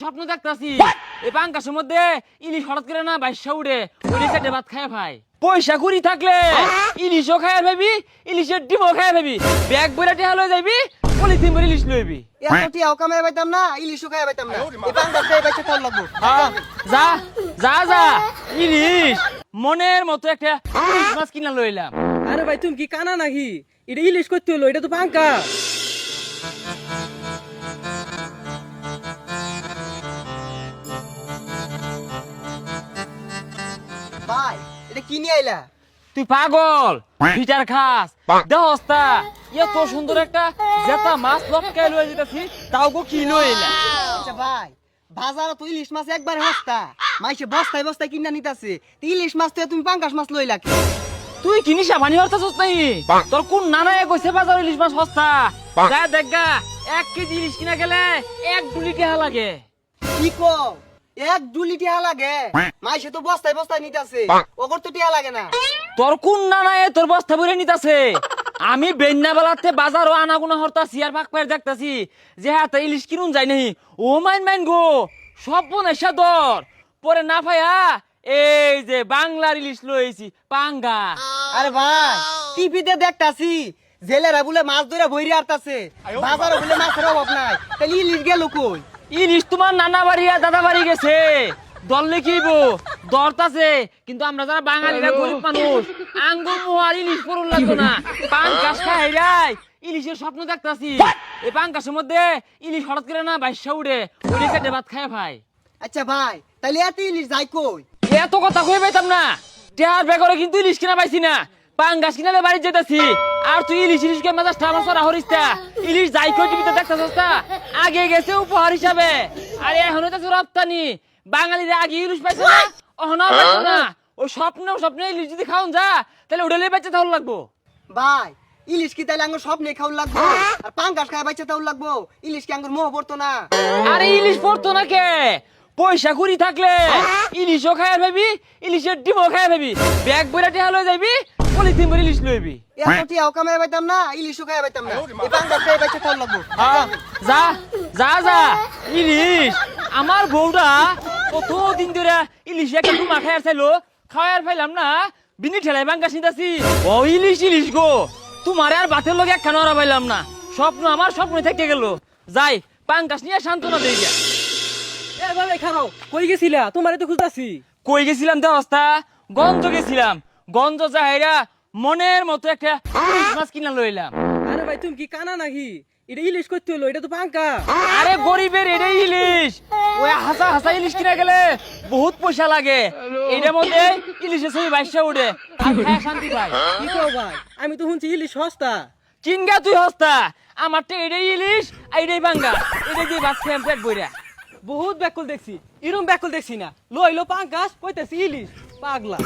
স্বপ্ন দেখতাছি এই পাঙ্কাশের মধ্যে ইলিশ হঠাৎ করে না বাইশা উড়ে ওই সাইডে ভাত খায় ভাই পয়সা কুড়ি থাকলে ইলিশও খায় ভাবি ইলিশের ডিমও খায় ভাবি ব্যাগ বইরা টেহা লয়ে যাবি পলিথিন ভরে ইলিশ লইবি এত টিয়াও কামাই পাইতাম না, ইলিশও খাই পাইতাম না। এই পাঙ্গাস খাই পাইতে তোর লাগবো। যা যা যা ইলিশ মনের মতো একটা ইলিশ মাছ কিনা লইলাম। আরে ভাই তুমি কি কানা নাকি? এটা ইলিশ করতে হলো, এটা তো পাঙ্কা। ভাই এটা কি নিয়ে আইলা? তুই পাগল ফিটার খাস দেহস্তা এত সুন্দর একটা জেতা মাছ লটকাই লয়ে যেতেছি তাও গো কি লইলা। আচ্ছা ভাই, বাজারে তো ইলিশ মাছ একবার সস্তা, মাইসে বস্তায় বস্তায় কিনা নিতাছে। ইলিশ মাছ তো তুমি পাঙ্গাস মাছ লইলা কি? তুই কিনিস পানি হরতাছস নাই? তোর কোন নানায় কইছে বাজার ইলিশ মাছ সস্তা? যা দেখগা 1 কেজি ইলিশ কিনা গেলে 1 ডুলি টাকা লাগে। কি কো? 1 ডুলি টিয়া লাগে? মাইসে তো বস্তায় বস্তায় নিতাছে, ওগর তো টিয়া লাগে না। তোর কোন নানায় তোর বস্তা ভরে নিতাছে? আমি বেন্না বেলাতে বাজারও আনাগুনা হরতাছি আর ফাঁক পায়ের দেখতাছি যে হাতে ইলিশ কিনুন যায় নাই। ও মাইন গো সব বনেশা দর পরে না ভাইয়া এই যে বাংলার ইলিশ লইছি পাঙ্গা। আরে ভাই টিভিতে দেখতাছি জেলেরা বলে মাছ ধরে বইরে আরতাছে, বাজারে বলে মাছের অভাব নাই। তাহলে ইলিশ গেল কই? ইলিশ তোমার নানা বাড়ি আর দাদা বাড়ি গেছে দললে কিবো দরতাছে, কিন্তু আমরা যারা বাঙালিরা গরিব মানুষ আঙ্গুর মোহার ইলিশ পড়ুন লাগতো না। পাঙ্কাশ খাই রাই ইলিশের স্বপ্ন দেখতাছি এই পাঙ্কাশের মধ্যে ইলিশ হঠাৎ করে না বাইশা উড়ে ওই সাইডে ভাত খায় ভাই। আচ্ছা ভাই তাহলে এত ইলিশ যাই কই? এত কথা কই পাইতাম না, টেহার বেগরে কিন্তু ইলিশ কিনা পাইছি না। পাঙ্গাস কিনালে বাড়ি যেতেছি আর তুই ইলিশ ইলিশ কে মেজাজ আমার সরা হরিস্তা ইলিশ যাই কই টিভিতে দেখতাছস না? আগে গেছে উপহার হিসাবে আর এখন হইতাছে রপ্তানি। বাঙালিরা আগে ইলিশ পাইছে না, অহনা পাইছে না। ওই স্বপ্নে ইলিশ যদি খাওন যা তাহলে উড়েলে বেঁচে তাহলে লাগবো। ভাই ইলিশ কি তাইলে আঙ্গুর স্বপ্নে খাওয়া লাগবো? আর পাঙ্গাস খায় বাচ্চা তাও লাগবো? ইলিশ কি আঙ্গুর মোহ পড়তো না? আরে ইলিশ পড়তো না কে? পয়সা কুড়ি থাকলে ইলিশও খায় ভাবি ইলিশের ডিমও খায় ভাবি ব্যাগ বইরা টেহা লয়ে যাবি পলিথিন ভরে ইলিশ লইবি। এত টিয়াও কামাই পাইতাম না, ইলিশও খাই পাইতাম না। এই পাঙ্গাস খায় বাচ্চা তাও লাগবো। যা যা যা ইলিশ আমার বউটা কতদিন ধরে ইলিশ একটা ডুমা খায়ার চাইলো খাওয়ার পাইলাম না, বিনি ঠেলাই বাঙ্গাস নিতাছি। ও ইলিশ ইলিশ গো তোমার আর বাতের লোক একখানা ওরা পাইলাম না, স্বপ্ন আমার স্বপ্ন থেকে গেল। যাই পাঙ্গাস নিয়ে সান্ত্বনা দেই গিয়া। এ ভাই খারাও, কই গেছিলা? তোমারে তো খুঁজতাছি। কই গেছিলাম দেবস্তা? গঞ্জ গেছিলাম, গঞ্জ যাইরা মনের মতো একটা ইলিশ মাছ কিনা লইলাম। আরে ভাই তুমি কি কানা নাকি? এটা ইলিশ করতে হলো, এটা তো পাঙ্কা। আরে গরিবের এটাই ইলিশ, ওই হাসা হাসা ইলিশ কিনা গেলে বহুত পয়সা লাগে। এটার মধ্যে ইলিশের ছবি বাইশা উঠে আর খায় শান্তি পাই। কি কও ভাই? আমি তো শুনছি ইলিশ সস্তা। চিনগা তুই হস্তা, আমার তো এটাই ইলিশ আর এটাই বাঙ্গা, এটা দিয়ে ভাত খেয়ে পেট বইরা। বহুত ব্যাকল দেখছি, এরম ব্যাকল দেখছি না। লইলো পাঙ্কাস কইতেছি ইলিশ, পাগলা।